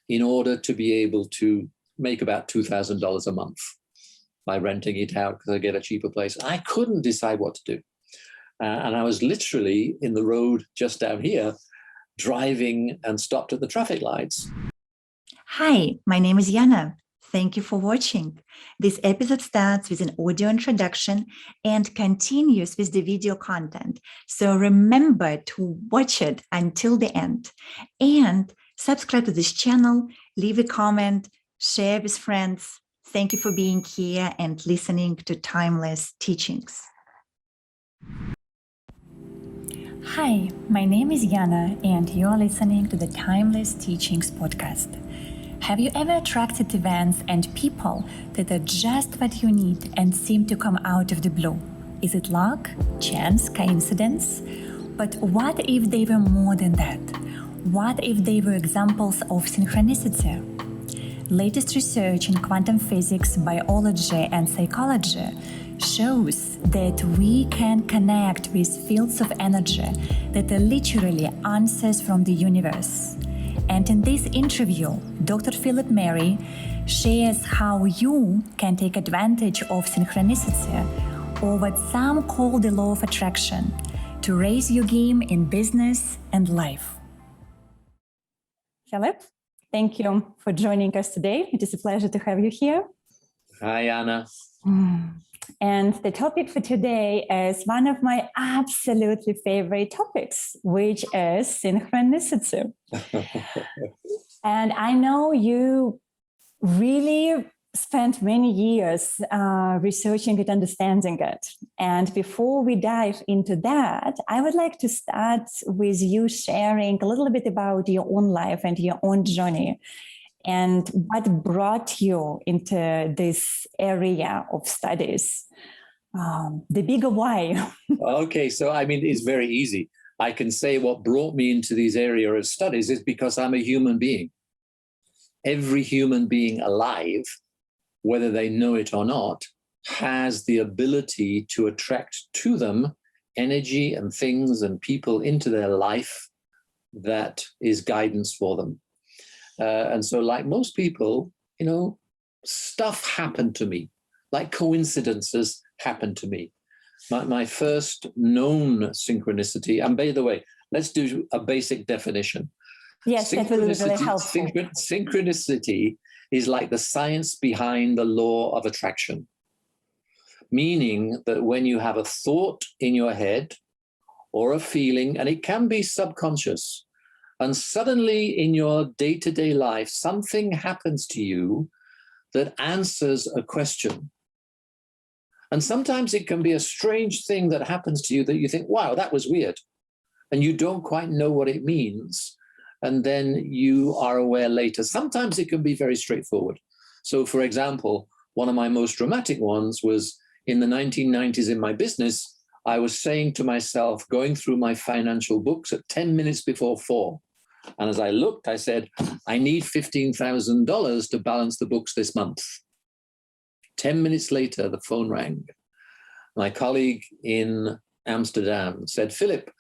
in order to be able to make about $2,000 a month by renting it out because I get a cheaper place. I couldn't decide what to do. And I was literally in the road just down here, driving and stopped at the traffic lights. Hi, my name is Yana. Thank you for watching. This episode starts with an audio introduction and continues with the video content. So remember to watch it until the end. And subscribe to this channel, leave a comment, share with friends. Thank you for being here and listening to Timeless Teachings. Hi, my name is Yana, and you are listening to the Timeless Teachings podcast. Have you ever attracted events and people that are just what you need and seem to come out of the blue? Is it luck, chance, coincidence? But what if they were more than that? What if they were examples of synchronicity? Latest research in quantum physics, biology, and psychology shows that we can connect with fields of energy that are literally answers from the universe. And in this interview, Dr. Philip Mary shares how you can take advantage of synchronicity, or what some call the law of attraction, to raise your game in business and life. Philip, thank you for joining us today. It is a pleasure to have you here. Hi, Anna. And the topic for today is one of my absolutely favorite topics, which is synchronicity. And I know you really spent many years researching and understanding it. And before we dive into that, I would like to start with you sharing a little bit about your own life and your own journey, and what brought you into this area of studies, the bigger why. Okay, so I mean, it's very easy. I can say what brought me into these area of studies is because I'm a human being. Every human being alive, whether they know it or not, has the ability to attract to them energy and things and people into their life that is guidance for them. And so like most people, you know, stuff happened to me, like coincidences happened to me. My first known synchronicity, and by the way, let's do a basic definition. Yes, that will be really helpful. Synchronicity is like the science behind the law of attraction, meaning that when you have a thought in your head or a feeling, and it can be subconscious, and suddenly in your day-to-day life, something happens to you that answers a question. And sometimes it can be a strange thing that happens to you that you think, wow, that was weird. And you don't quite know what it means. And then you are aware later. Sometimes it can be very straightforward. So for example, one of my most dramatic ones was in the 1990s in my business. I was saying to myself, going through my financial books at 10 minutes before 4. And as I looked, I said, I need $15,000 to balance the books this month. 10 minutes later, the phone rang. My colleague in Amsterdam said, Philip,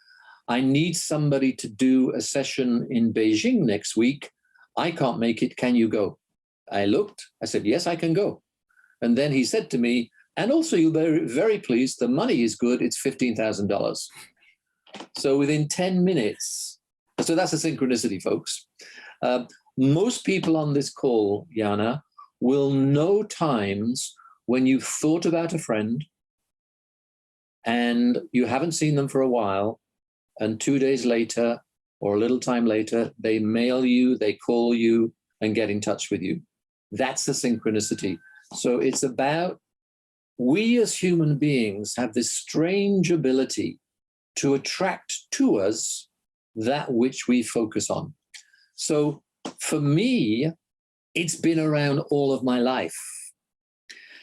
I need somebody to do a session in Beijing next week. I can't make it. Can you go? I looked. I said, yes, I can go. And then he said to me, and also you'll be very, very pleased. The money is good. It's $15,000. So within 10 minutes, so that's a synchronicity, folks. Most people on this call, Yana, will know times when you've thought about a friend and you haven't seen them for a while, and 2 days later or a little time later, they mail you, they call you and get in touch with you. That's the synchronicity. So it's about, we as human beings have this strange ability to attract to us that which we focus on. So for me, it's been around all of my life.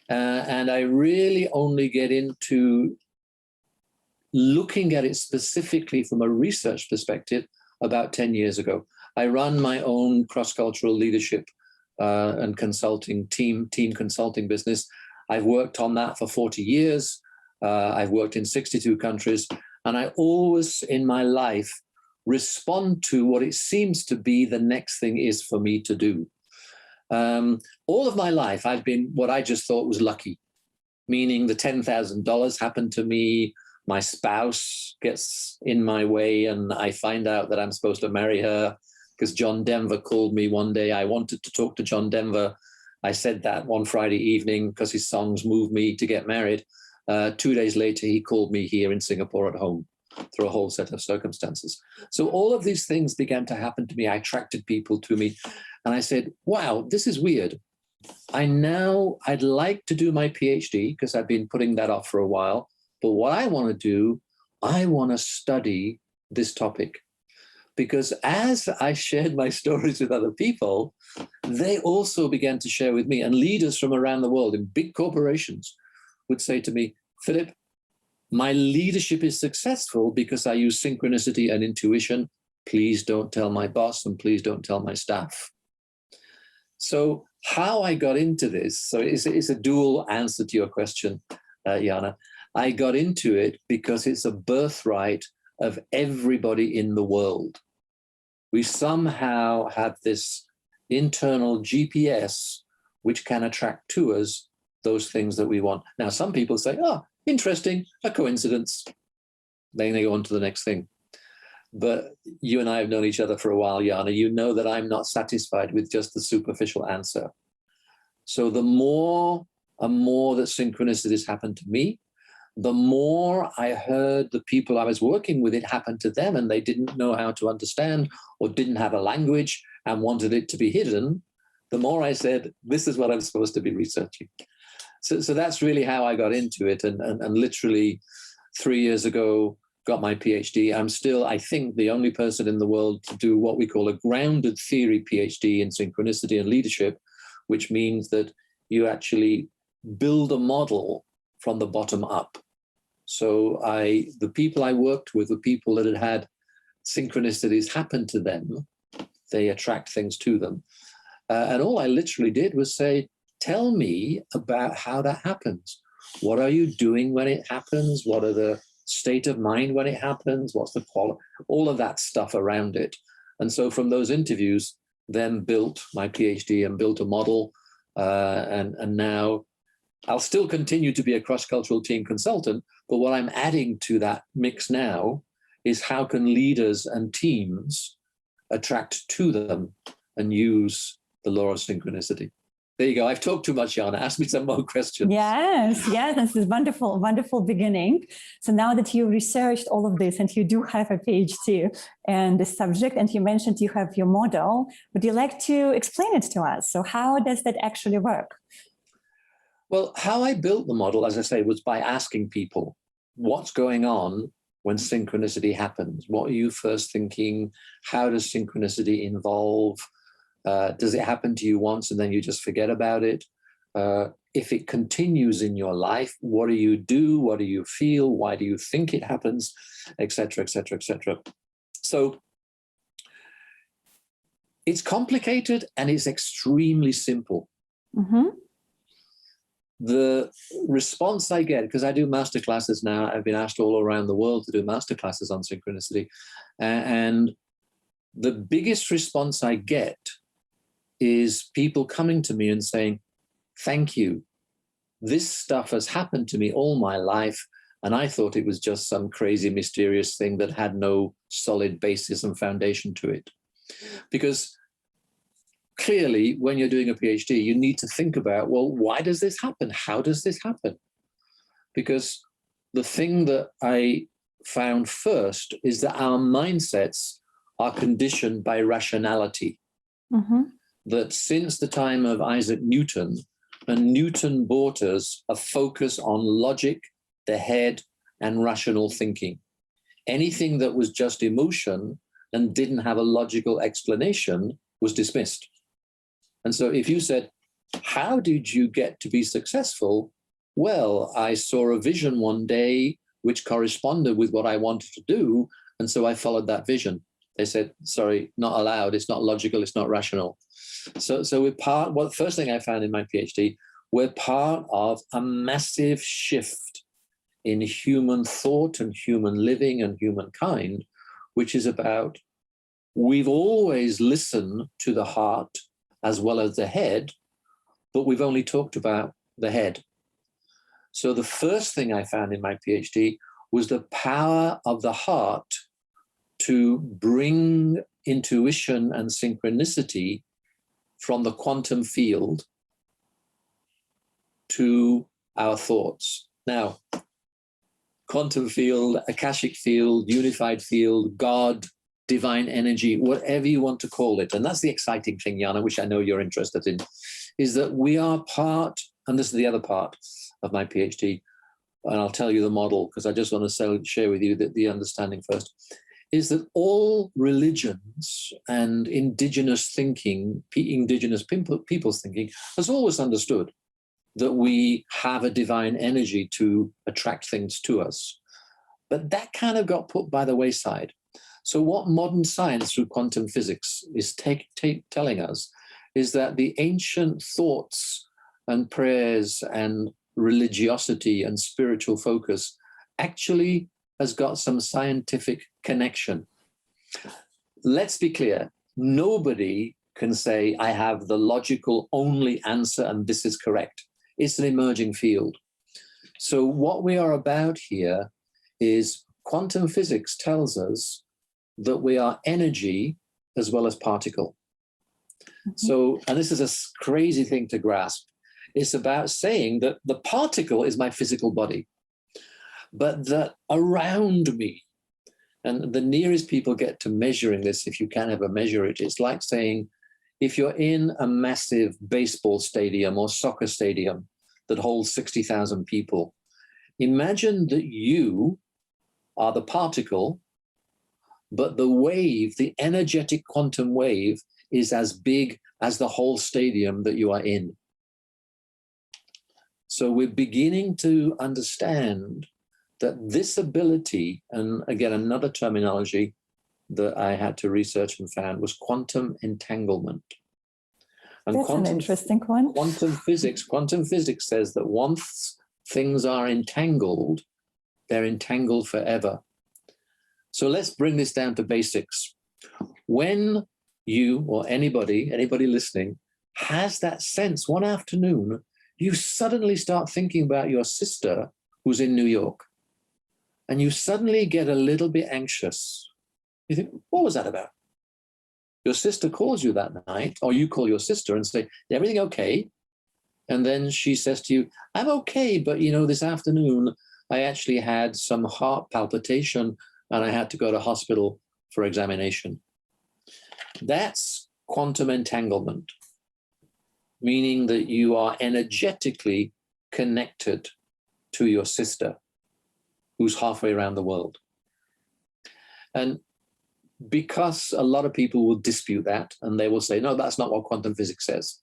And I really only get into looking at it specifically from a research perspective about 10 years ago. I run my own cross-cultural leadership and consulting team consulting business. I've worked on that for 40 years. I've worked in 62 countries. And I always in my life respond to what it seems to be the next thing is for me to do. All of my life, I've been what I just thought was lucky, meaning the $10,000 happened to me, my spouse gets in my way, and I find out that I'm supposed to marry her because John Denver called me one day. I wanted to talk to John Denver. I said that one Friday evening because his songs moved me to get married. 2 days later, he called me here in Singapore at home through a whole set of circumstances. So all of these things began to happen to me. I attracted people to me. And I said, wow, this is weird. I'd like to do my PhD because I've been putting that off for a while. But what I want to do, I want to study this topic. Because as I shared my stories with other people, they also began to share with me. And leaders from around the world in big corporations would say to me, Philip, my leadership is successful because I use synchronicity and intuition. Please don't tell my boss and please don't tell my staff. So how I got into this, so it's a dual answer to your question, Jana. I got into it because it's a birthright of everybody in the world. We somehow have this internal GPS which can attract to us those things that we want. Now, some people say, oh, interesting, a coincidence. Then they go on to the next thing. But you and I have known each other for a while, Jana. You know that I'm not satisfied with just the superficial answer. So the more and more that synchronicities happened to me, the more I heard the people I was working with, it happened to them and they didn't know how to understand or didn't have a language and wanted it to be hidden, the more I said, this is what I'm supposed to be researching. So that's really how I got into it. And literally 3 years ago, got my PhD. I'm still, I think, the only person in the world to do what we call a grounded theory PhD in synchronicity and leadership, which means that you actually build a model from the bottom up. So the people I worked with were people that had synchronicities happen to them. They attract things to them. And all I literally did was say, tell me about how that happens. What are you doing when it happens? What are the state of mind when it happens? What's the quality? All of that stuff around it. And so from those interviews, then built my PhD and built a model. And now I'll still continue to be a cross-cultural team consultant, but what I'm adding to that mix now is how can leaders and teams attract to them and use the law of synchronicity. There you go. I've talked too much, Jana. Ask me some more questions. Yes, this is wonderful, wonderful beginning. So now that you researched all of this and you do have a PhD in this subject, and you mentioned you have your model, would you like to explain it to us? So how does that actually work? Well, how I built the model, as I say, was by asking people, what's going on when synchronicity happens? What are you first thinking? How does synchronicity involve? Does it happen to you once and then you just forget about it? If it continues in your life, what do you do? What do you feel? Why do you think it happens? Et cetera, et cetera, et cetera. So it's complicated and it's extremely simple. Mm-hmm. The response I get, because I do masterclasses now, I've been asked all around the world to do masterclasses on synchronicity, and the biggest response I get is people coming to me and saying, thank you. This stuff has happened to me all my life, and I thought it was just some crazy, mysterious thing that had no solid basis and foundation to it. Because clearly, when you're doing a PhD, you need to think about, well, why does this happen? How does this happen? Because the thing that I found first is that our mindsets are conditioned by rationality. Mm-hmm. That since the time of Isaac Newton, and Newton brought us a focus on logic, the head, and rational thinking. Anything that was just emotion and didn't have a logical explanation was dismissed. And so if you said, how did you get to be successful? Well, I saw a vision one day which corresponded with what I wanted to do, and so I followed that vision. They said, sorry, not allowed, it's not logical, it's not rational. So we're part, well, the first thing I found in my PhD, we're part of a massive shift in human thought and human living and humankind, which is about we've always listened to the heart as well as the head, but we've only talked about the head. So the first thing I found in my PhD was the power of the heart to bring intuition and synchronicity from the quantum field to our thoughts. Now, quantum field, Akashic field, unified field, God, divine energy, whatever you want to call it. And that's the exciting thing, Jana, which I know you're interested in, is that we are part, and this is the other part of my PhD, and I'll tell you the model because I just want to share with you the understanding first, is that all religions and indigenous thinking, indigenous people's thinking, has always understood that we have a divine energy to attract things to us. But that kind of got put by the wayside. So what modern science through quantum physics is telling us is that the ancient thoughts and prayers and religiosity and spiritual focus actually has got some scientific connection. Let's be clear, nobody can say, I have the logical only answer and this is correct. It's an emerging field. So what we are about here is quantum physics tells us that we are energy as well as particle. So, and this is a crazy thing to grasp. It's about saying that the particle is my physical body, but that around me, and the nearest people get to measuring this, if you can ever measure it, it's like saying, if you're in a massive baseball stadium or soccer stadium that holds 60,000 people, imagine that you are the particle, but the wave, the energetic quantum wave, is as big as the whole stadium that you are in. So we're beginning to understand that this ability, and again, another terminology that I had to research and found was quantum entanglement. And that's an interesting one. Quantum physics says that once things are entangled, they're entangled forever. So let's bring this down to basics. When you or anybody listening has that sense one afternoon, you suddenly start thinking about your sister who's in New York, and you suddenly get a little bit anxious. You think, what was that about? Your sister calls you that night, or you call your sister and say, is everything okay? And then she says to you, I'm okay, but this afternoon I actually had some heart palpitation and I had to go to hospital for examination. That's quantum entanglement, meaning that you are energetically connected to your sister who's halfway around the world. And because a lot of people will dispute that and they will say, no, that's not what quantum physics says.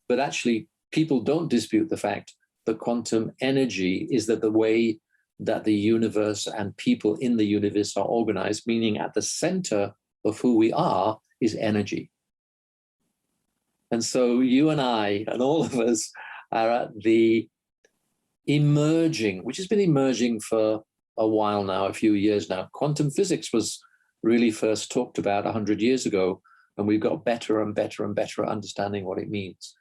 But actually, people don't dispute the fact that quantum energy is that the way that the universe and people in the universe are organized, meaning at the center of who we are is energy. And so you and I and all of us are at the emerging, which has been emerging for a while now, a few years now. Quantum physics was really first talked about 100 years ago, and we've got better and better and better at understanding what it means.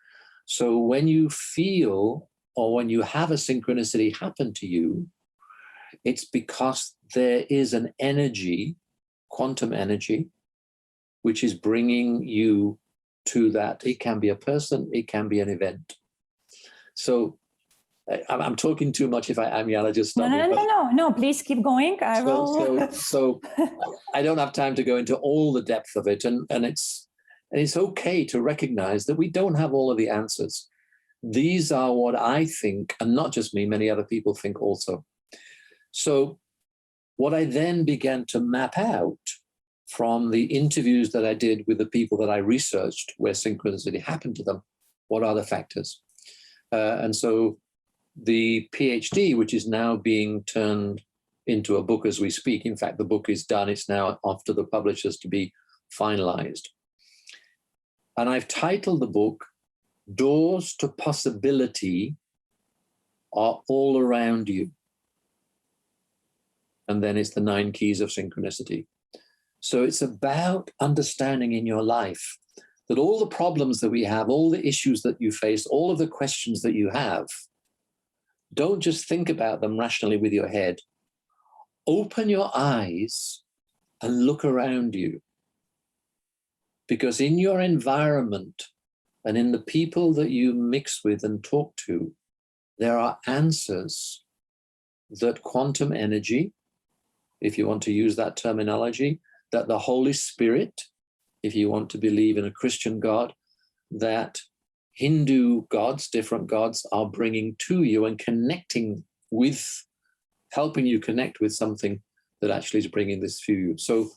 So when you feel or when you have a synchronicity happen to you, it's because there is an energy, quantum energy, which is bringing you to that. It can be a person, it can be an event. So I'm talking too much. If I am, Yana, just stop me. No, please keep going. So I don't have time to go into all the depth of it. And it's okay to recognize that we don't have all of the answers. These are what I think, and not just me, many other people think also. So what I then began to map out from the interviews that I did with the people that I researched where synchronicity happened to them, what are the factors? And so the PhD, which is now being turned into a book as we speak. In fact, the book is done. It's now off to the publishers to be finalized. And I've titled the book, Doors to Possibility Are All Around You. And then it's the 9 Keys of Synchronicity. So it's about understanding in your life that all the problems that we have, all the issues that you face, all of the questions that you have, don't just think about them rationally with your head. Open your eyes and look around you. Because in your environment and in the people that you mix with and talk to, there are answers that quantum energy, if you want to use that terminology, that the Holy Spirit, if you want to believe in a Christian God, that Hindu gods, different gods, are bringing to you and connecting with, helping you connect with something that actually is bringing this to you. So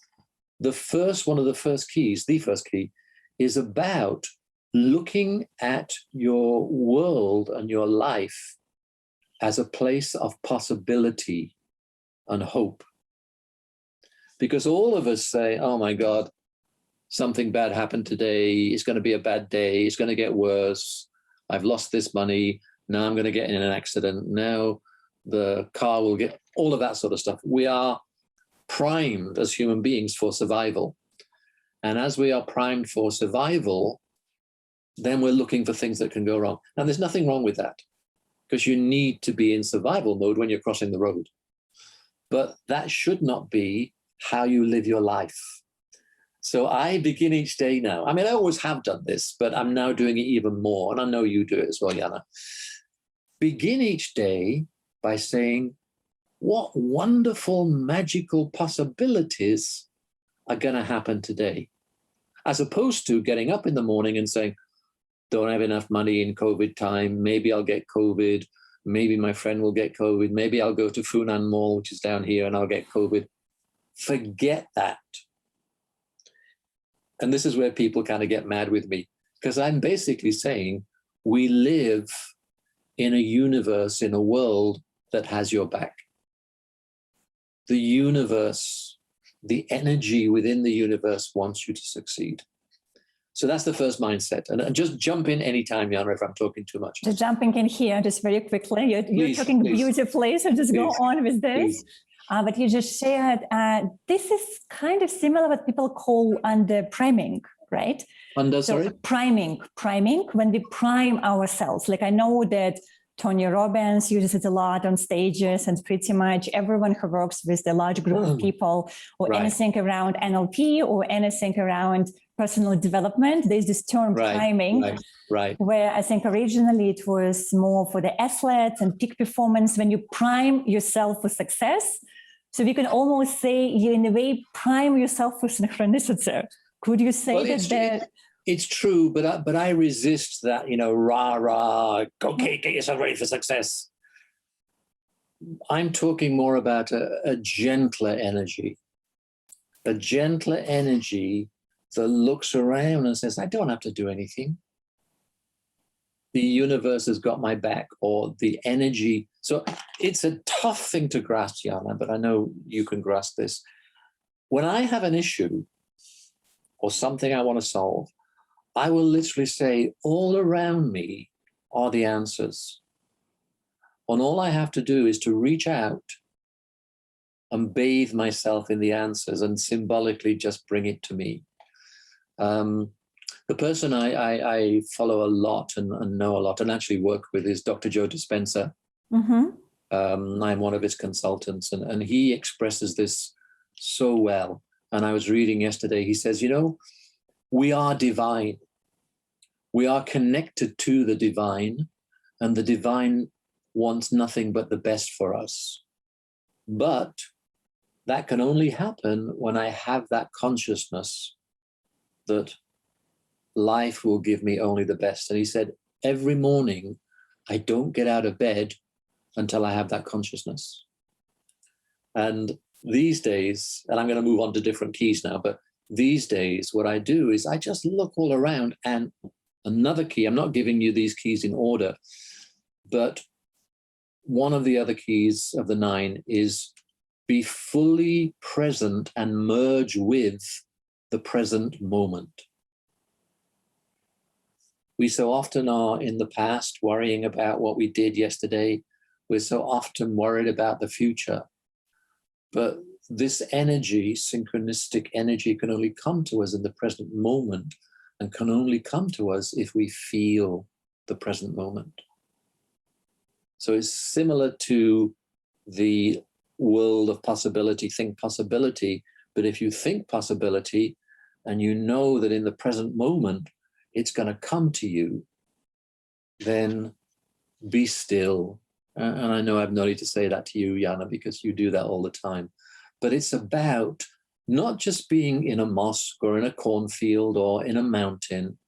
one of the first keys, the first key, is about looking at your world and your life as a place of possibility and hope. Because all of us say, oh my God, something bad happened today, it's going to be a bad day, it's going to get worse, I've lost this money, now I'm going to get in an accident, now the car will get, all of that sort of stuff. We are primed as human beings for survival. And as we are primed for survival, then we're looking for things that can go wrong. And there's nothing wrong with that, because you need to be in survival mode when you're crossing the road. But that should not be how you live your life. So I begin each day now. I mean, I always have done this, but I'm now doing it even more. And I know you do it as well, Jana. Begin each day by saying, what wonderful, magical possibilities are going to happen today? As opposed to getting up in the morning and saying, don't have enough money in COVID time, maybe I'll get COVID, maybe my friend will get COVID, maybe I'll go to Funan Mall, which is down here, and I'll get COVID. Forget that. And this is where people kind of get mad with me, because I'm basically saying we live in a universe, in a world that has your back. The universe, the energy within the universe wants you to succeed. So that's the first mindset. And just jump in anytime, Jana, if I'm talking too much. Just jumping in here, just very quickly. You're talking beautifully, so just go on with this. But you just shared, this is kind of similar what people call under priming, right? Sorry? Priming, when we prime ourselves. Like I know that Tony Robbins uses it a lot on stages, and pretty much everyone who works with a large group of people, or anything around NLP or anything around personal development, there's this term priming, where I think originally it was more for the athletes and peak performance, when you prime yourself for success. So we can almost say you in a way prime yourself for synchronicity. Could you say that? It's true, but I resist that, rah, okay, get yourself ready for success. I'm talking more about a gentler energy. A gentler energy that looks around and says, I don't have to do anything. The universe has got my back, or the energy. So it's a tough thing to grasp, Jana, but I know you can grasp this. When I have an issue or something I want to solve, I will literally say, all around me are the answers. And all I have to do is to reach out and bathe myself in the answers and symbolically just bring it to me. The person I follow a lot and know a lot and actually work with is Dr. Joe Dispenza. I'm one of his consultants, and he expresses this so well. And I was reading yesterday, he says, we are divine. We are connected to the divine, and the divine wants nothing but the best for us. But that can only happen when I have that consciousness that life will give me only the best. And he said, every morning, I don't get out of bed until I have that consciousness. And these days, and I'm going to move on to different keys now, but these days, what I do is I just look all around. And another key, I'm not giving you these keys in order, but one of the other keys of the 9 is be fully present and merge with the present moment. We so often are in the past worrying about what we did yesterday. We're so often worried about the future. But this energy, synchronistic energy, can only come to us in the present moment, and can only come to us if we feel the present moment. So it's similar to the world of possibility, think possibility, but if you think possibility and you know that in the present moment it's going to come to you, then be still. And I know I've no need to say that to you, Jana, because you do that all the time. But it's about not just being in a mosque or in a cornfield or in a mountain.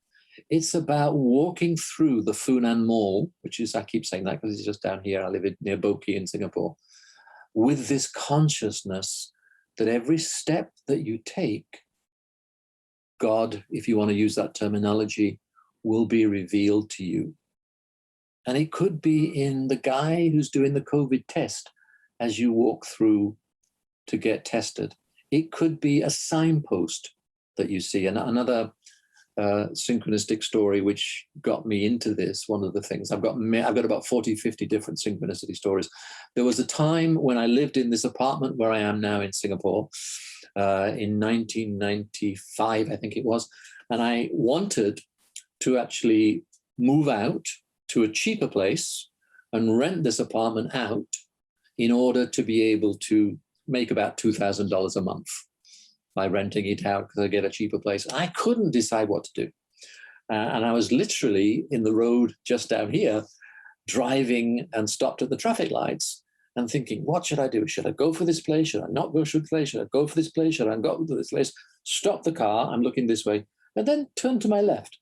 It's about walking through the Funan Mall, which is, I keep saying that because it's just down here. I live near Boki in Singapore, with this consciousness that every step that you take, God, if you want to use that terminology, will be revealed to you. And it could be in the guy who's doing the COVID test as you walk through to get tested. It could be a signpost that you see. And another synchronistic story which got me into this, one of the things, I've got about 40, 50 different synchronicity stories. There was a time when I lived in this apartment where I am now in Singapore, in 1995, I think it was, and I wanted to actually move out to a cheaper place and rent this apartment out in order to be able to make about $2,000 a month by renting it out because I get a cheaper place. I couldn't decide what to do. And I was literally in the road just down here, driving and stopped at the traffic lights and thinking, what should I do? Should I go for this place? Should I not go for this place? Should I go for this place? Should I go to this place? Stop the car, I'm looking this way, and then turn to my left.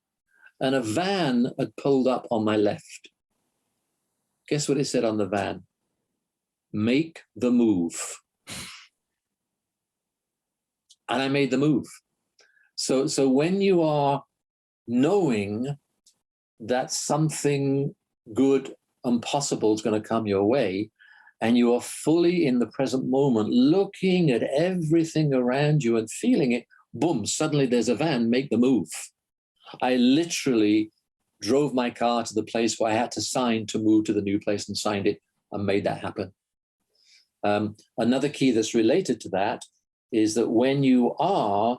And a van had pulled up on my left. Guess what it said on the van? Make the move. And I made the move. So when you are knowing that something good and possible is going to come your way, and you are fully in the present moment, looking at everything around you and feeling it, boom, suddenly there's a van, make the move. I literally drove my car to the place where I had to sign to move to the new place and signed it and made that happen. Another key that's related to that is that when you are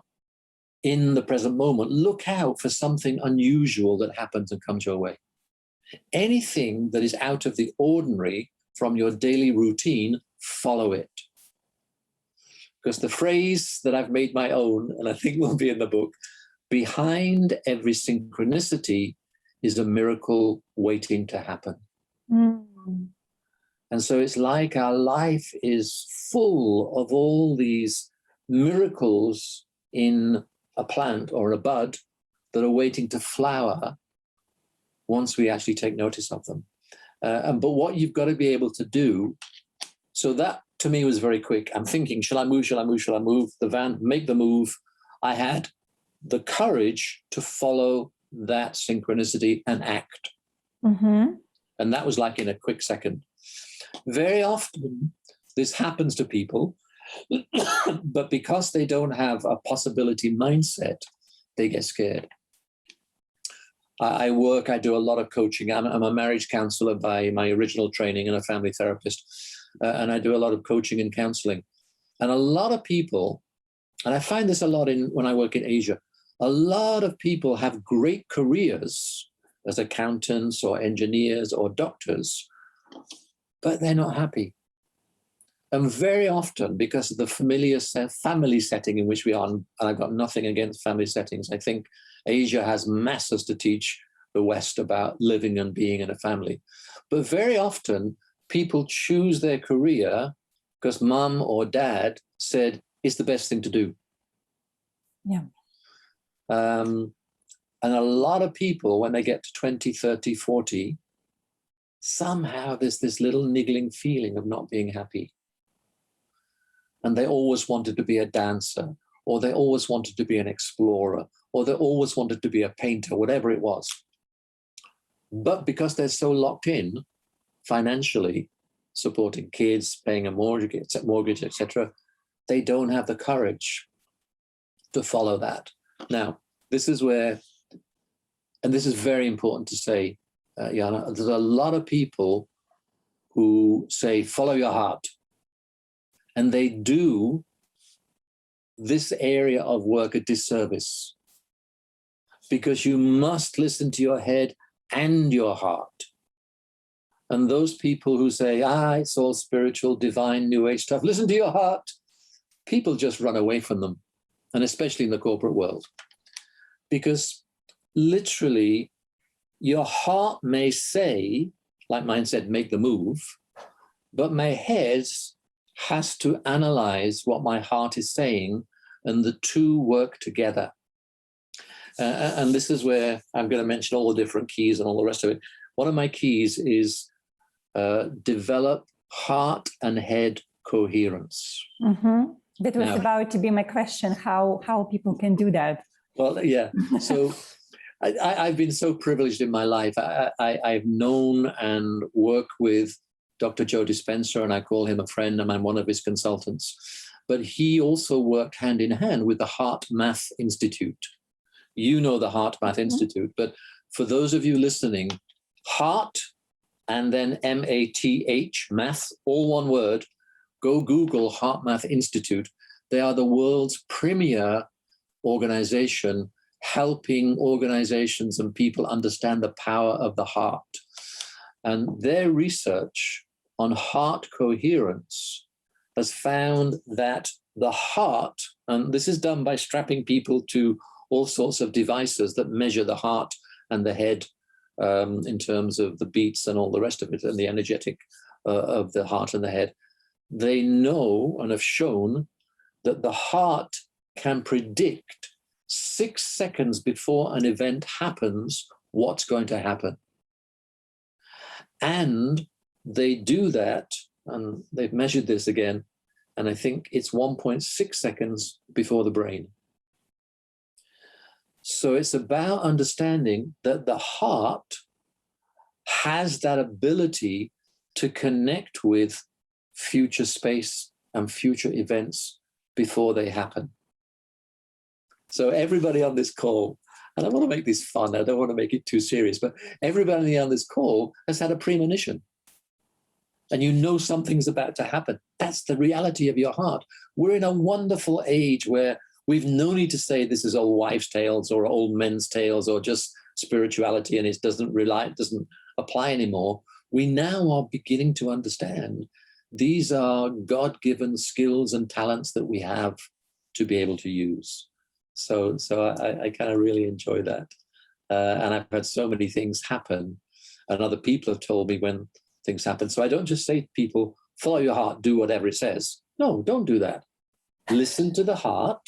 in the present moment, look out for something unusual that happens and comes your way. Anything that is out of the ordinary from your daily routine, follow it. Because the phrase that I've made my own, and I think will be in the book, behind every synchronicity is a miracle waiting to happen. Mm. And so it's like our life is full of all these miracles in a plant or a bud that are waiting to flower once we actually take notice of them. But what you've got to be able to do, so that to me was very quick. I'm thinking, shall I move, shall I move, shall I move? The van, make the move. I had the courage to follow that synchronicity and act. Mm-hmm. And that was like in a quick second. Very often this happens to people, but because they don't have a possibility mindset, they get scared. I do a lot of coaching. I'm a marriage counselor by my original training and a family therapist. And I do a lot of coaching and counseling. And a lot of people, and I find this a lot when I work in Asia, a lot of people have great careers as accountants or engineers or doctors, but they're not happy. And very often, because of the familiar family setting in which we are, and I've got nothing against family settings, I think Asia has masses to teach the West about living and being in a family. But very often, people choose their career because mum or dad said it's the best thing to do. Yeah. And a lot of people, when they get to 20, 30, 40, somehow there's this little niggling feeling of not being happy. And they always wanted to be a dancer, or they always wanted to be an explorer, or they always wanted to be a painter, whatever it was. But because they're so locked in financially, supporting kids, paying a mortgage, etc., they don't have the courage to follow that. Now, this is where, and this is very important to say, Jana, there's a lot of people who say, follow your heart. And they do this area of work a disservice, because you must listen to your head and your heart. And those people who say, it's all spiritual, divine, new age stuff, listen to your heart, people just run away from them, and especially in the corporate world. Because literally, your heart may say, like mine said, make the move, but my head has to analyze what my heart is saying, and the two work together. And this is where I'm going to mention all the different keys and all the rest of it. One of my keys is develop heart and head coherence. Mm-hmm. That was Now, about to be my question, how people can do that. Well, yeah. So I've been so privileged in my life. I've known and worked with Dr. Joe Dispenza, and I call him a friend, and I'm one of his consultants. But he also worked hand in hand with the Heart Math Institute. You know the Heart Math Institute, but for those of you listening, heart and then M-A-T-H, math, all one word, go Google Heart Math Institute. They are the world's premier organization helping organizations and people understand the power of the heart. And their research on heart coherence has found that the heart, and this is done by strapping people to all sorts of devices that measure the heart and the head in terms of the beats and all the rest of it, and the energetic of the heart and the head. They know and have shown that the heart can predict 6 seconds before an event happens what's going to happen. And they do that, and they've measured this again, and I think it's 1.6 seconds before the brain. So it's about understanding that the heart has that ability to connect with future space and future events before they happen. So everybody on this call, and I want to make this fun, I don't want to make it too serious, but everybody on this call has had a premonition. And you know something's about to happen. That's the reality of your heart. We're in a wonderful age where we've no need to say this is old wives' tales or old men's tales or just spirituality and it doesn't apply anymore. We now are beginning to understand these are God-given skills and talents that we have to be able to use. So I kind of really enjoy that. And I've had so many things happen, and other people have told me when things happen. So I don't just say to people, follow your heart, do whatever it says. No, don't do that. Listen to the heart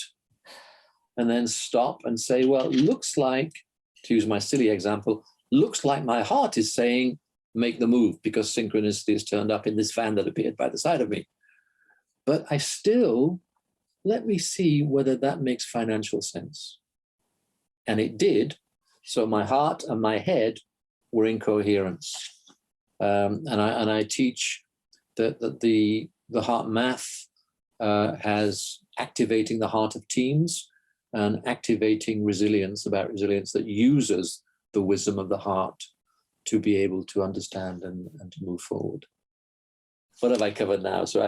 and then stop and say, well, looks like, to use my silly example, looks like my heart is saying, make the move because synchronicity is turned up in this van that appeared by the side of me. But I still, let me see whether that makes financial sense. And it did. So my heart and my head were in coherence. And I teach that the heart math has activating the heart of teams and activating resilience, about resilience that uses the wisdom of the heart to be able to understand and to move forward. What have I covered now? So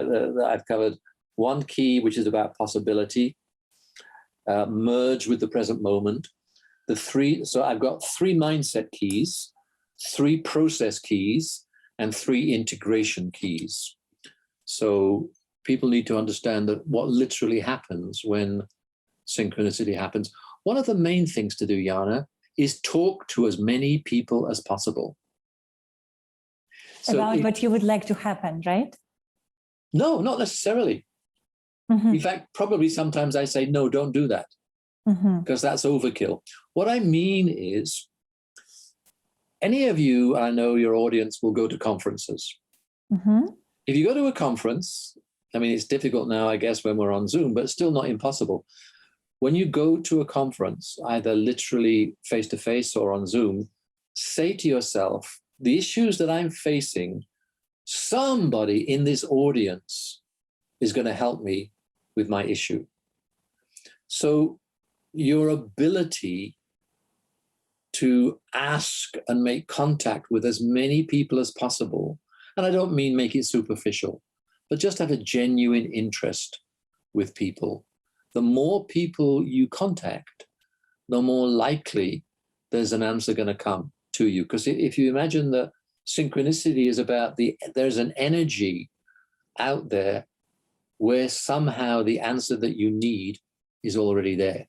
I've covered one key, which is about possibility, merge with the present moment. So I've got 3 mindset keys, 3 process keys, and 3 integration keys. So people need to understand that what literally happens when synchronicity happens. One of the main things to do, Jana, is talk to as many people as possible. About what you would like to happen, right? No, not necessarily. Mm-hmm. In fact, probably sometimes I say, no, don't do that, because that's overkill. What I mean is, any of you, I know your audience will go to conferences. Mm-hmm. If you go to a conference, I mean, it's difficult now, I guess, when we're on Zoom, but it's still not impossible. When you go to a conference, either literally face-to-face or on Zoom, say to yourself, the issues that I'm facing, somebody in this audience is going to help me with my issue. So your ability to ask and make contact with as many people as possible, and I don't mean make it superficial, but just have a genuine interest with people, the more people you contact, the more likely there's an answer going to come to you. Because if you imagine that synchronicity is about there's an energy out there where somehow the answer that you need is already there.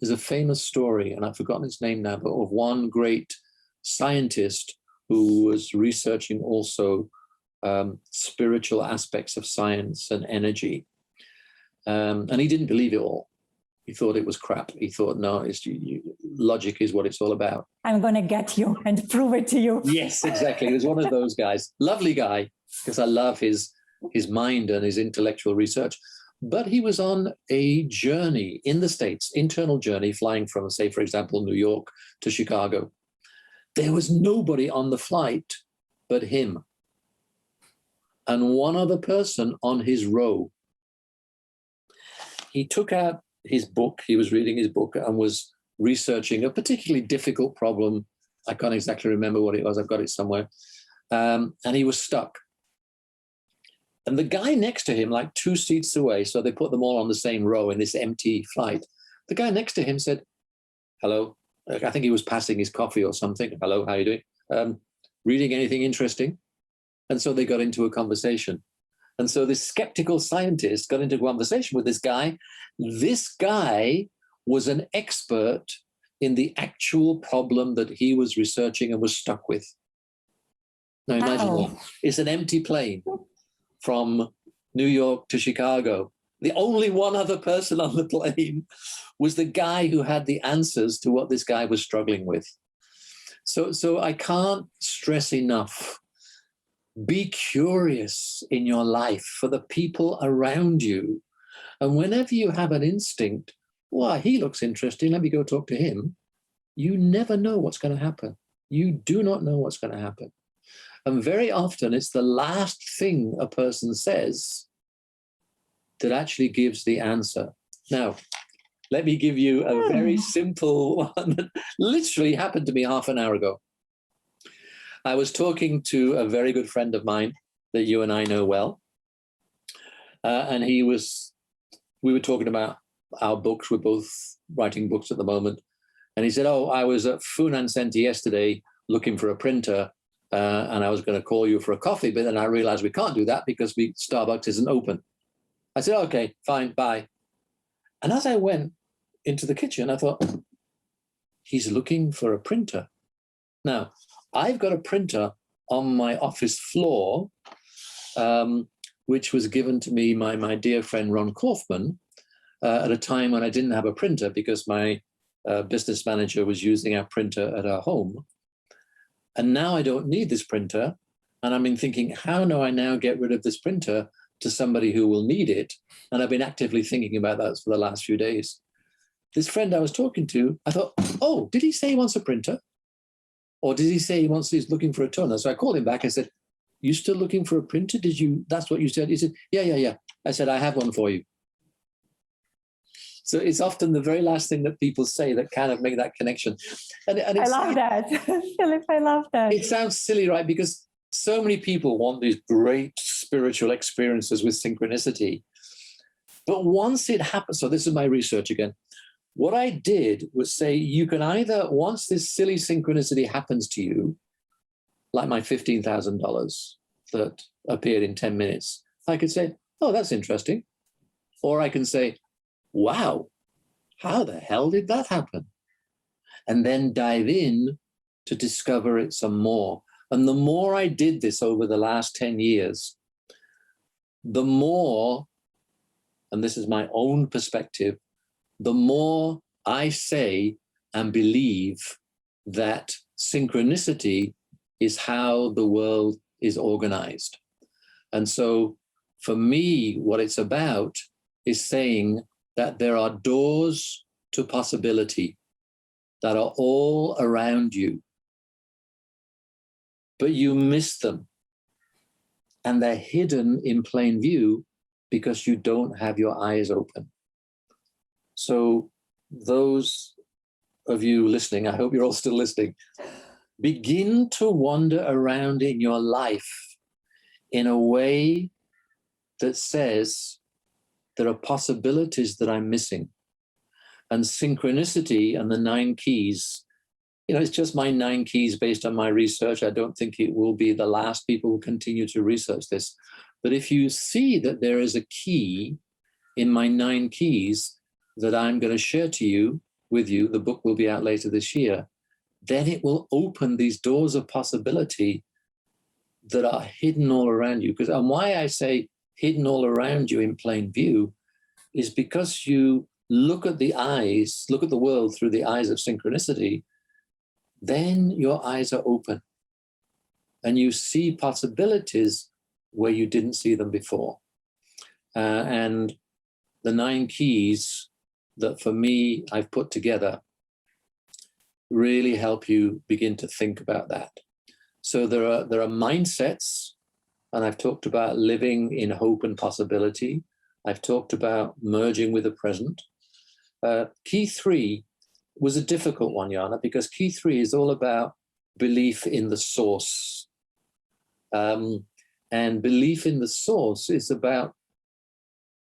There's a famous story, and I've forgotten his name now, but of one great scientist who was researching also spiritual aspects of science and energy. And he didn't believe it all. He thought it was crap. He thought, no, logic is what it's all about. I'm going to get you and prove it to you. Yes, exactly. He was one of those guys. Lovely guy, because I love his mind and his intellectual research. But he was on a journey in the States, internal journey, flying from, say, for example, New York to Chicago. There was nobody on the flight but him and one other person on his row. He took out his book. He was reading his book and was researching a particularly difficult problem. I can't exactly remember what it was. I've got it somewhere. And he was stuck. And the guy next to him, like 2 seats away, so they put them all on the same row in this empty flight. The guy next to him said, hello. I think he was passing his coffee or something. Hello, how are you doing? Reading anything interesting? And so they got into a conversation. And so this skeptical scientist got into a conversation with this guy. This guy was an expert in the actual problem that he was researching and was stuck with. Now imagine that. It's an empty plane from New York to Chicago. The only one other person on the plane was the guy who had the answers to what this guy was struggling with. So I can't stress enough, be curious in your life for the people around you. And whenever you have an instinct, well, he looks interesting, let me go talk to him, you never know what's going to happen. You do not know what's going to happen. And very often it's the last thing a person says that actually gives the answer. Now, let me give you a very simple one that literally happened to me half an hour ago. I was talking to a very good friend of mine that you and I know well. And we were talking about our books. We're both writing books at the moment. And he said, oh, I was at Funan Center yesterday looking for a printer. And I was going to call you for a coffee, but then I realized we can't do that because Starbucks isn't open. I said, okay, fine, bye. And as I went into the kitchen, I thought, he's looking for a printer. Now, I've got a printer on my office floor, which was given to me by my dear friend Ron Kaufman at a time when I didn't have a printer because my business manager was using our printer at our home. And now I don't need this printer. And I've been thinking, how do I now get rid of this printer to somebody who will need it? And I've been actively thinking about that for the last few days. This friend I was talking to, I thought, oh, did he say he wants a printer? Or did he say he's looking for a toner? So I called him back. I said, you still looking for a printer? That's what you said? He said, yeah. I said, I have one for you. So it's often the very last thing that people say that kind of make that connection. And I love that. Philip, I love that. It sounds silly, right? Because so many people want these great spiritual experiences with synchronicity. But once it happens, so this is my research again. What I did was say, you can either, once this silly synchronicity happens to you, like my $15,000 that appeared in 10 minutes, I could say, oh, that's interesting. Or I can say, wow, how the hell did that happen? And then dive in to discover it some more. And the more I did this over the last 10 years, the more, and this is my own perspective, the more I say and believe that synchronicity is how the world is organized. And so for me, what it's about is saying that there are doors to possibility that are all around you, but you miss them. And they're hidden in plain view because you don't have your eyes open. So those of you listening, I hope you're all still listening, begin to wander around in your life in a way that says there are possibilities that I'm missing. And synchronicity and the 9 keys, it's just my 9 keys based on my research. I don't think it will be the last. People will continue to research this. But if you see that there is a key in my 9 keys that I'm going to share with you, the book will be out later this year, then it will open these doors of possibility that are hidden all around you. And why I say hidden all around you in plain view is because you look at the world through the eyes of synchronicity, then your eyes are open and you see possibilities where you didn't see them before. And the 9 keys that for me I've put together really help you begin to think about that. So there are mindsets, and I've talked about living in hope and possibility. I've talked about merging with the present. Key 3 was a difficult one, Jana, because key 3 is all about belief in the source. And belief in the source is about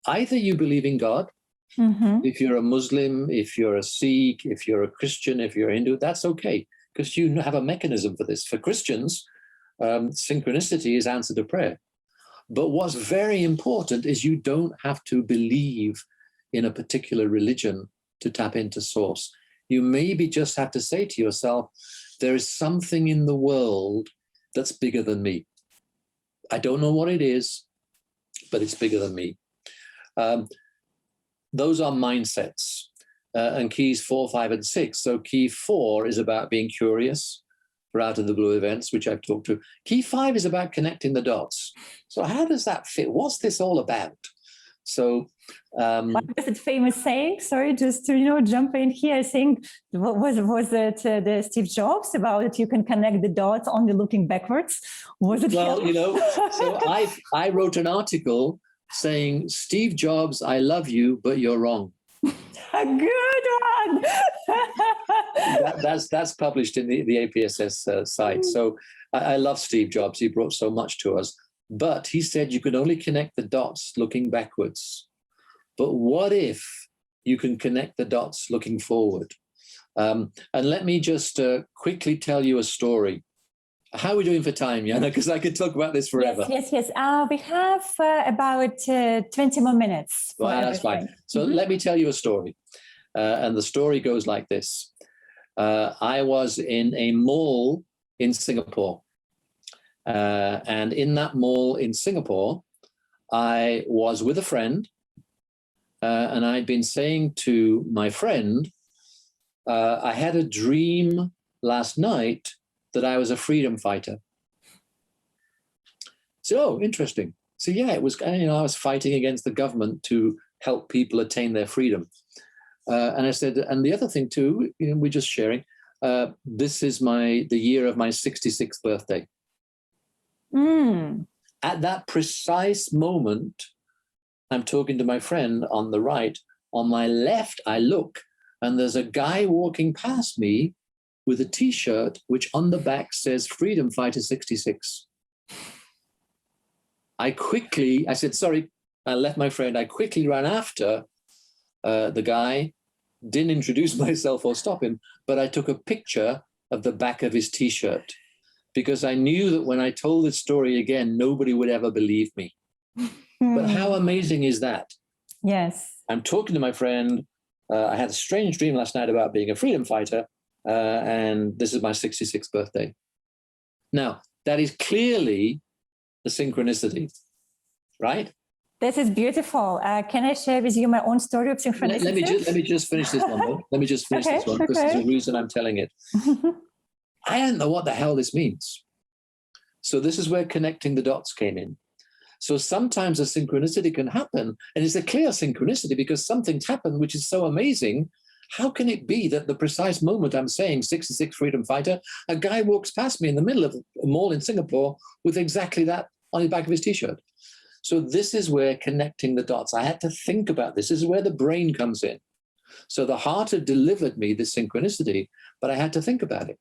either you believe in God, if you're a Muslim, if you're a Sikh, if you're a Christian, if you're a Hindu, that's okay, because you have a mechanism for this. For Christians, synchronicity is answer to prayer. But what's very important is you don't have to believe in a particular religion to tap into source. You maybe just have to say to yourself, there is something in the world that's bigger than me. I don't know what it is, but it's bigger than me. Those are mindsets, and keys 4, 5, and 6. So key 4 is about being curious for out of the blue events, which I've talked to. Key 5 is about connecting the dots. So how does that fit? What's this all about? So what is that famous saying? Sorry, just to jump in here. Saying was it the Steve Jobs about you can connect the dots only looking backwards? Was it? Well, so I wrote an article saying, Steve Jobs, I love you, but you're wrong. A good one. That's published in the APSS site. So I love Steve Jobs. He brought so much to us. But he said you can only connect the dots looking backwards. But what if you can connect the dots looking forward? And let me just quickly tell you a story. How are we doing for time, Jana? Because I could talk about this forever. Yes. We have about 20 more minutes. Well, that's fine. So let me tell you a story. And the story goes like this. I was in a mall in Singapore. And in that mall in Singapore, I was with a friend. And I'd been saying to my friend, I had a dream last night that I was a freedom fighter. So, interesting. So yeah, it was, I was fighting against the government to help people attain their freedom. And I said, and the other thing too, we're just sharing, this is the year of my 66th birthday. At that precise moment, I'm talking to my friend on the right. On my left, I look, and there's a guy walking past me with a T-shirt, which on the back says Freedom Fighter 66. I said, sorry, I left my friend. I quickly ran after the guy, didn't introduce myself or stop him, but I took a picture of the back of his T-shirt because I knew that when I told this story again, nobody would ever believe me. But how amazing is that? Yes. I'm talking to my friend. I had a strange dream last night about being a freedom fighter. And this is my 66th birthday. Now, that is clearly the synchronicity, right? This is beautiful. Can I share with you my own story of synchronicity? Let me just finish this one. Though. Let me just finish this one because there's a reason I'm telling it. I don't know what the hell this means. So this is where connecting the dots came in. So sometimes a synchronicity can happen, and it's a clear synchronicity because something's happened which is so amazing. How can it be that the precise moment I'm saying 66 freedom fighter, a guy walks past me in the middle of a mall in Singapore with exactly that on the back of his T-shirt? So this is where connecting the dots. I had to think about this. This is where the brain comes in. So the heart had delivered me this synchronicity, but I had to think about it.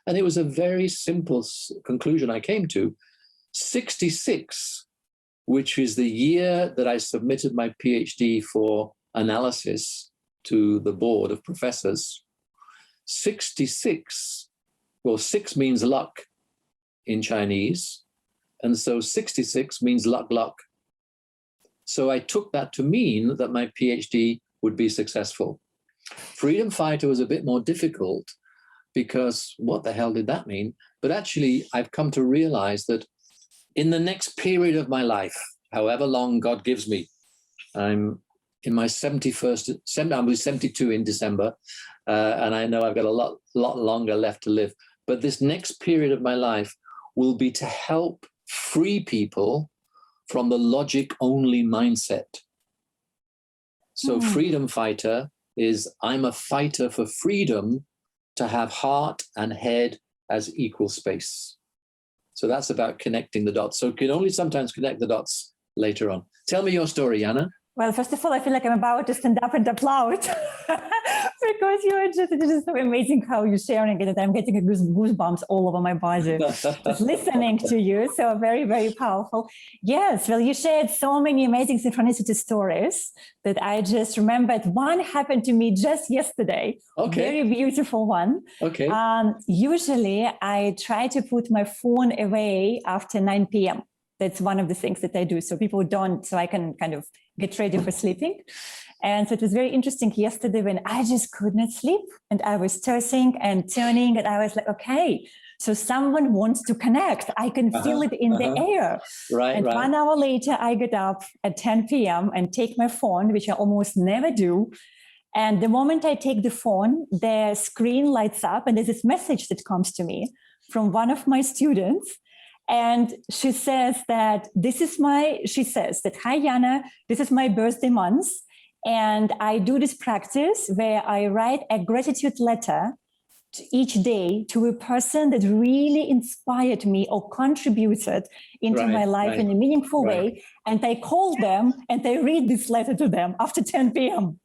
And it was a very simple conclusion I came to. 66 which is the year that I submitted my PhD for analysis to the board of professors, 66, well, 6 means luck in Chinese. And so 66 means luck, luck. So I took that to mean that my PhD would be successful. Freedom fighter was a bit more difficult because what the hell did that mean? But actually, I've come to realize that in the next period of my life, however long God gives me, I'm in my 71st, I'll be 72 in December, and I know I've got a lot longer left to live. But this next period of my life will be to help free people from the logic-only mindset. So freedom fighter is I'm a fighter for freedom to have heart and head as equal space. So that's about connecting the dots. So you can only sometimes connect the dots later on. Tell me your story, Jana. Well, first of all, I feel like I'm about to stand up and applaud because it's just so amazing how you're sharing it. And I'm getting goosebumps all over my body just listening to you. So very, very powerful. Yes, well, you shared so many amazing synchronicity stories that I just remembered. One happened to me just yesterday. Okay. Very beautiful one. Okay. Usually, I try to put my phone away after 9 p.m. That's one of the things that I do. So people don't, so I can kind of get ready for sleeping. And so it was very interesting yesterday when I just could not sleep and I was tossing and turning and I was like, okay, so someone wants to connect. I can feel it in the air. Right, and 1 hour later, I get up at 10 p.m. and take my phone, which I almost never do. And the moment I take the phone, the screen lights up and there's this message that comes to me from one of my students. And she says that she says that, hi, Jana, this is my birthday month. And I do this practice where I write a gratitude letter each day to a person that really inspired me or contributed into my life in a meaningful way. And I call them and I read this letter to them after 10 p.m.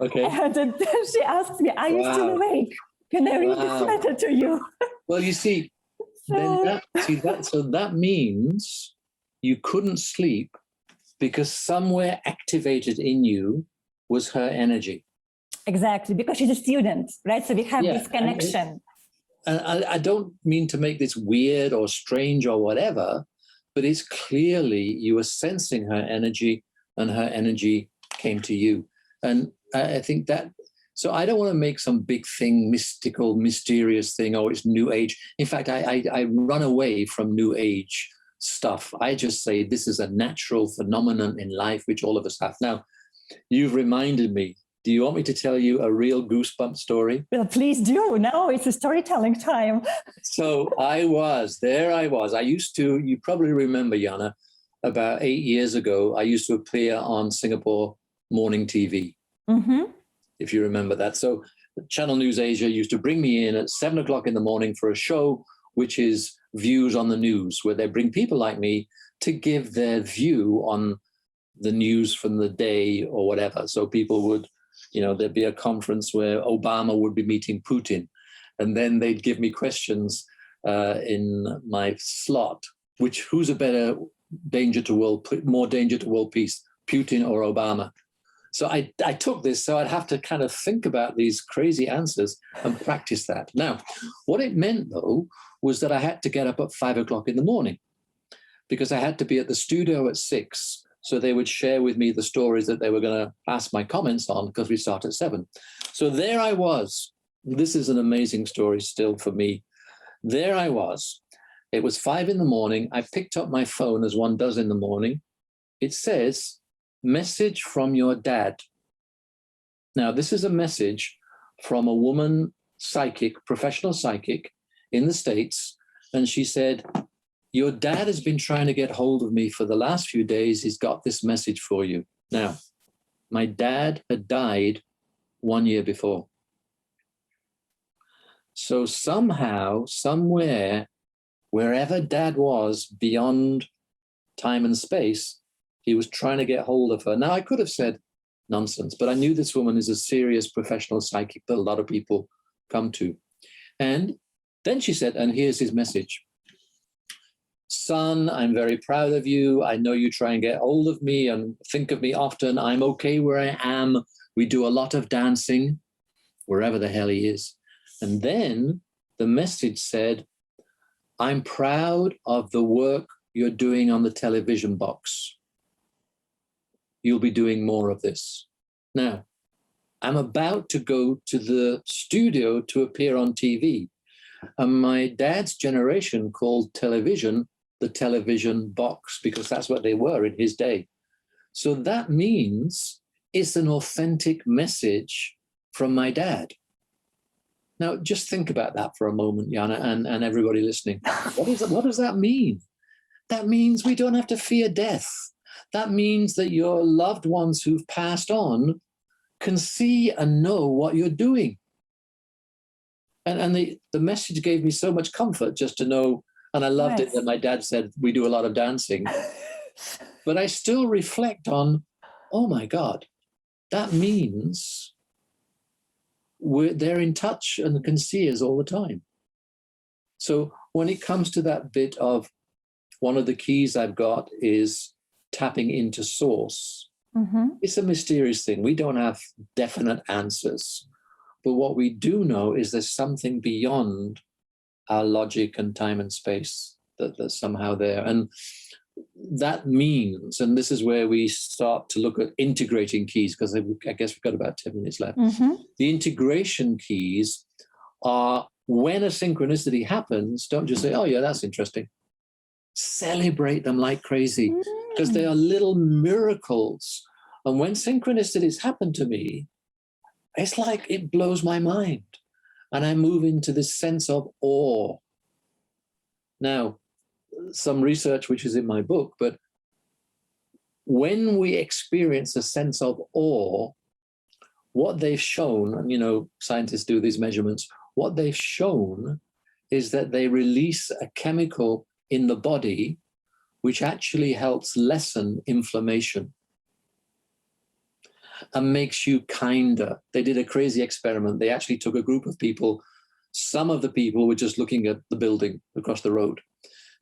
Okay. And then she asks me, are you still awake? Can I read this letter to you? Well, you see, so that means you couldn't sleep because somewhere activated in you was her energy. Exactly, because she's a student, right? So we have this connection. And I don't mean to make this weird or strange or whatever, but it's clearly you were sensing her energy and her energy came to you. And I think that, so I don't want to make some big thing, mystical, mysterious thing, or it's new age. In fact, I run away from new age stuff. I just say this is a natural phenomenon in life, which all of us have. Now, you've reminded me. Do you want me to tell you a real goosebump story? Well, please do. No, it's a storytelling time. So I was. I used to, you probably remember, Jana, about 8 years ago, I used to appear on Singapore morning TV. Mm-hmm. If you remember that. So Channel News Asia used to bring me in at 7 o'clock in the morning for a show, which is Views on the News, where they bring people like me to give their view on the news from the day or whatever. So people would, there'd be a conference where Obama would be meeting Putin, and then they'd give me questions in my slot, who's a better more danger to world peace, Putin or Obama? So I took this, so I'd have to kind of think about these crazy answers and practice that. Now, what it meant, though, was that I had to get up at 5 o'clock in the morning because I had to be at the studio at 6. So they would share with me the stories that they were going to ask my comments on because we start at 7. So there I was. This is an amazing story still for me. There I was. It was 5 in the morning. I picked up my phone as one does in the morning. It says, message from your dad. Now, this is a message from a woman psychic, professional psychic in the States. And she said, your dad has been trying to get hold of me for the last few days. He's got this message for you. Now, my dad had died 1 year before. So somehow, somewhere, wherever dad was beyond time and space, he was trying to get hold of her. Now, I could have said nonsense, but I knew this woman is a serious professional psychic that a lot of people come to. And then she said, and here's his message. son, I'm very proud of you. I know you try and get hold of me and think of me often. I'm okay where I am. We do a lot of dancing, wherever the hell he is. And then the message said, I'm proud of the work you're doing on the television box. You'll be doing more of this. Now, I'm about to go to the studio to appear on TV. And my dad's generation called television the television box, because that's what they were in his day. So that means it's an authentic message from my dad. Now, just think about that for a moment, Jana, and everybody listening. What does that mean? That means we don't have to fear death. That means that your loved ones who've passed on can see and know what you're doing. And the message gave me so much comfort just to know, and I loved it that my dad said, we do a lot of dancing. But I still reflect on, oh my God, that means they're in touch and can see us all the time. So when it comes to that bit of, one of the keys I've got is tapping into source. Mm-hmm. It's a mysterious thing. We don't have definite answers. But what we do know is there's something beyond our logic and time and space that's somehow there. And that means, and this is where we start to look at integrating keys, because I guess we've got about 10 minutes left. Mm-hmm. The integration keys are, when a synchronicity happens, don't just say, oh yeah, that's interesting. Celebrate them like crazy, because they are little miracles. And when synchronicities happen to me, it's like it blows my mind. And I move into this sense of awe. Now, some research which is in my book, but when we experience a sense of awe, what they've shown, and you know, scientists do these measurements, what they've shown is that they release a chemical in the body which actually helps lessen inflammation and makes you kinder. They did a crazy experiment. They actually took a group of people. Some of the people were just looking at the building across the road.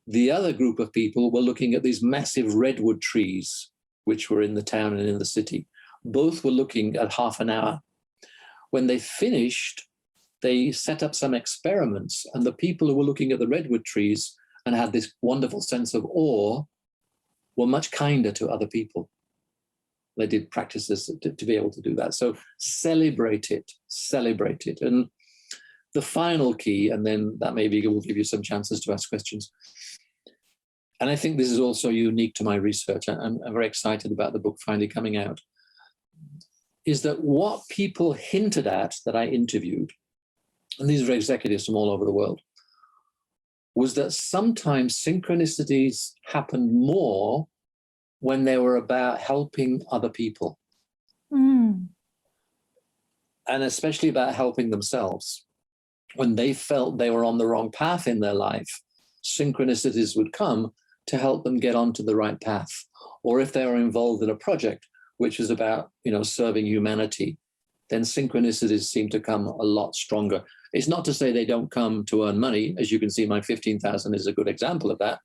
The other group of people were looking at these massive redwood trees, which were in the town and in the city. Both were looking at half an hour. When they finished, they set up some experiments, and the people who were looking at the redwood trees and had this wonderful sense of awe were much kinder to other people. They did practices to be able to do that. So celebrate it, celebrate it. And the final key, and then that maybe will give you some chances to ask questions. And I think this is also unique to my research. I'm very excited about the book finally coming out, is that what people hinted at that I interviewed, and these are executives from all over the world, was that sometimes synchronicities happened more when they were about helping other people. And especially about helping themselves. When they felt they were on the wrong path in their life, synchronicities would come to help them get onto the right path. Or if they were involved in a project which is about, you know, serving humanity, then synchronicities seem to come a lot stronger. It's not to say they don't come to earn money. As you can see, my 15,000 is a good example of that.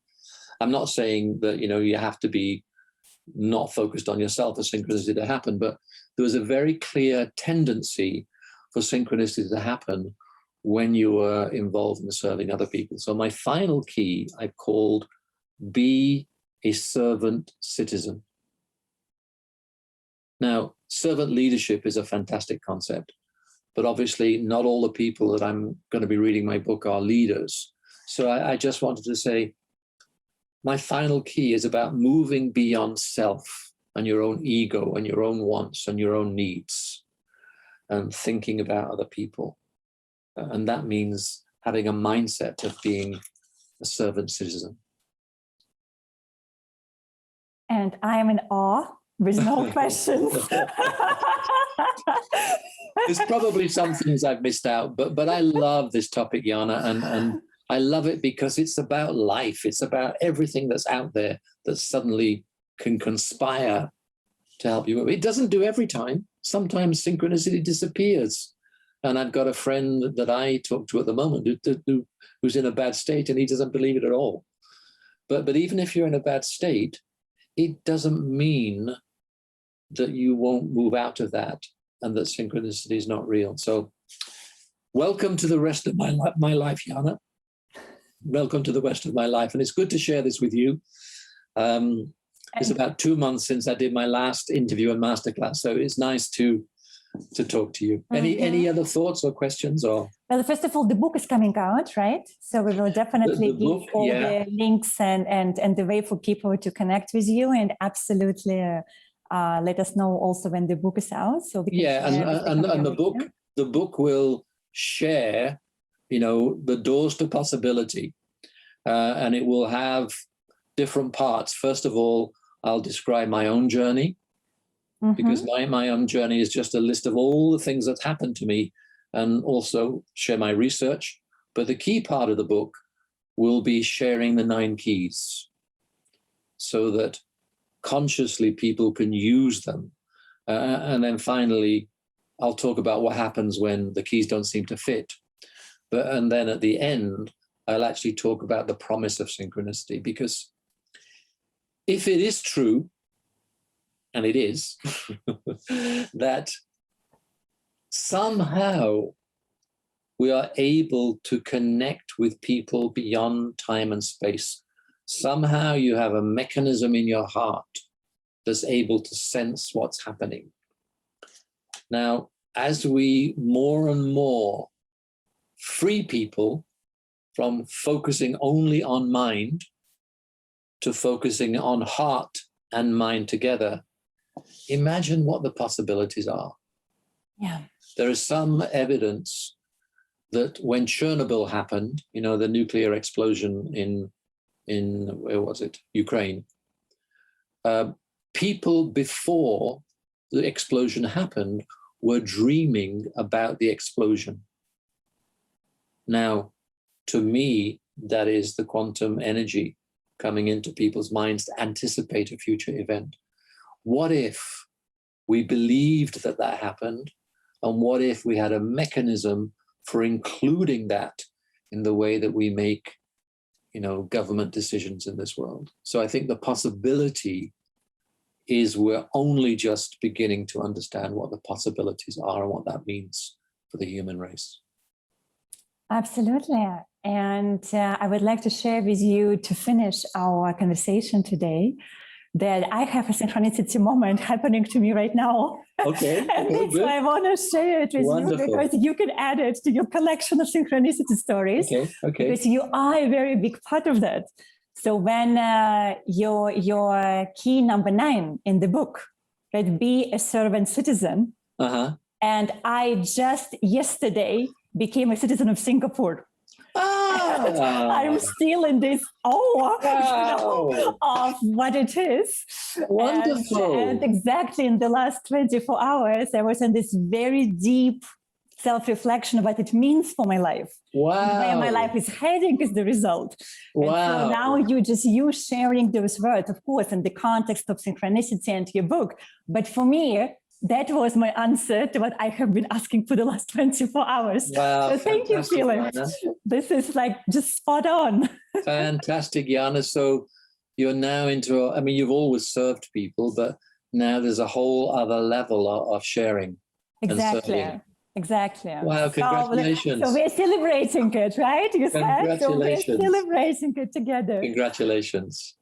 I'm not saying that, you know, you have to be not focused on yourself for synchronicity to happen, but there was a very clear tendency for synchronicity to happen when you were involved in serving other people. So my final key I've called be a servant citizen. Now, servant leadership is a fantastic concept, but obviously not all the people that I'm going to be reading my book are leaders. So I just wanted to say, my final key is about moving beyond self and your own ego and your own wants and your own needs and thinking about other people. And that means having a mindset of being a servant citizen. And I am in awe with no questions. There's probably some things I've missed out, but I love this topic, Jana, and I love it because it's about life. It's about everything that's out there that suddenly can conspire to help you. It doesn't do every time. Sometimes synchronicity disappears. And I've got a friend that I talk to at the moment who's in a bad state, and he doesn't believe it at all. But even if you're in a bad state, it doesn't mean that you won't move out of that and that synchronicity is not real. So welcome to the rest of my life, Jana. Welcome to the rest of my life. And it's good to share this with you. It's about 2 months since I did my last interview and masterclass. So it's nice to talk to you. Any other thoughts or questions? Or well, first of all, the book is coming out, right? So we will definitely give all the links and the way for people to connect with you, and absolutely let us know also when the book is out. So we can and the book will share, the doors to possibility, and it will have different parts. First of all, I'll describe my own journey, because my own journey is just a list of all the things that happened to me, and also share my research. But the key part of the book will be sharing the 9 keys so that consciously people can use them. And then finally, I'll talk about what happens when the keys don't seem to fit. And then at the end, I'll actually talk about the promise of synchronicity, because if it is true, and it is, that somehow we are able to connect with people beyond time and space. Somehow you have a mechanism in your heart that's able to sense what's happening. Now, as we more and more free people from focusing only on mind to focusing on heart and mind together, imagine what the possibilities are. Yeah. There is some evidence that when Chernobyl happened, the nuclear explosion in where was it? Ukraine. People before the explosion happened were dreaming about the explosion. Now, to me, that is the quantum energy coming into people's minds to anticipate a future event. What if we believed that happened? And what if we had a mechanism for including that in the way that we make, government decisions in this world? So I think the possibility is we're only just beginning to understand what the possibilities are and what that means for the human race. Absolutely. And I would like to share with you, to finish our conversation today, that I have a synchronicity moment happening to me right now. Okay. And that's why I want to share it with you, because you can add it to your collection of synchronicity stories. Okay. Because you are a very big part of that. So when your key number 9 in the book, right, be a servant citizen. And I just yesterday became a citizen of Singapore. I'm still in this awe of what it is. Wonderful. And exactly in the last 24 hours, I was in this very deep self-reflection of what it means for my life. Wow. Where my life is heading is the result. Wow. And so now you sharing those words, of course, in the context of synchronicity and your book. But for me, that was my answer to what I have been asking for the last 24 hours. Wow, so thank you, Felix. This is just spot on. Fantastic, Jana. So you're now you've always served people, but now there's a whole other level of sharing. Exactly. Exactly. Wow, congratulations. So we're celebrating it, right? You said, so we're celebrating it together. Congratulations.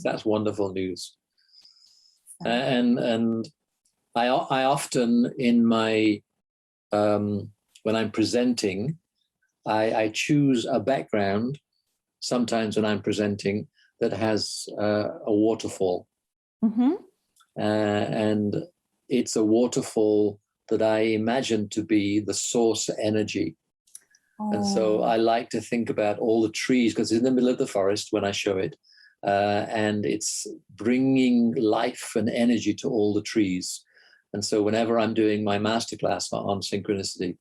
That's wonderful news. And I often in my, when I'm presenting, I choose a background, sometimes when I'm presenting, that has a waterfall. And it's a waterfall that I imagine to be the source energy. And so I like to think about all the trees, because it's in the middle of the forest when I show it. And it's bringing life and energy to all the trees. And so whenever I'm doing my masterclass on synchronicity,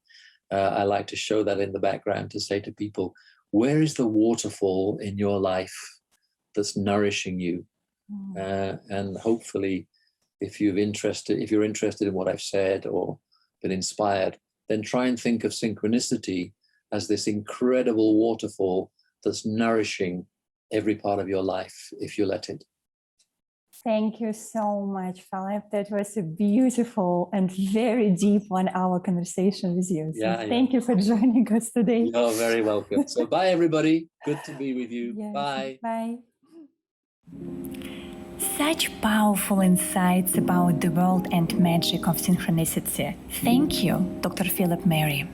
I like to show that in the background to say to people, where is the waterfall in your life that's nourishing you? And hopefully, if you're interested in what I've said or been inspired, then try and think of synchronicity as this incredible waterfall that's nourishing every part of your life if you let it. Thank you so much, Philip. That was a beautiful and very deep 1-hour conversation with you. So thank you for joining us today. You're very welcome. So bye, everybody. Good to be with you. Yes, Bye. Bye. Such powerful insights about the world and magic of synchronicity. Thank you, Dr. Philip Mary.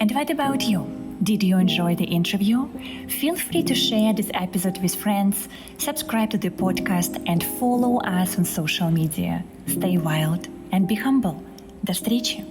And what about you? Did you enjoy the interview? Feel free to share this episode with friends, subscribe to the podcast, and follow us on social media. Stay wild and be humble. До встречи!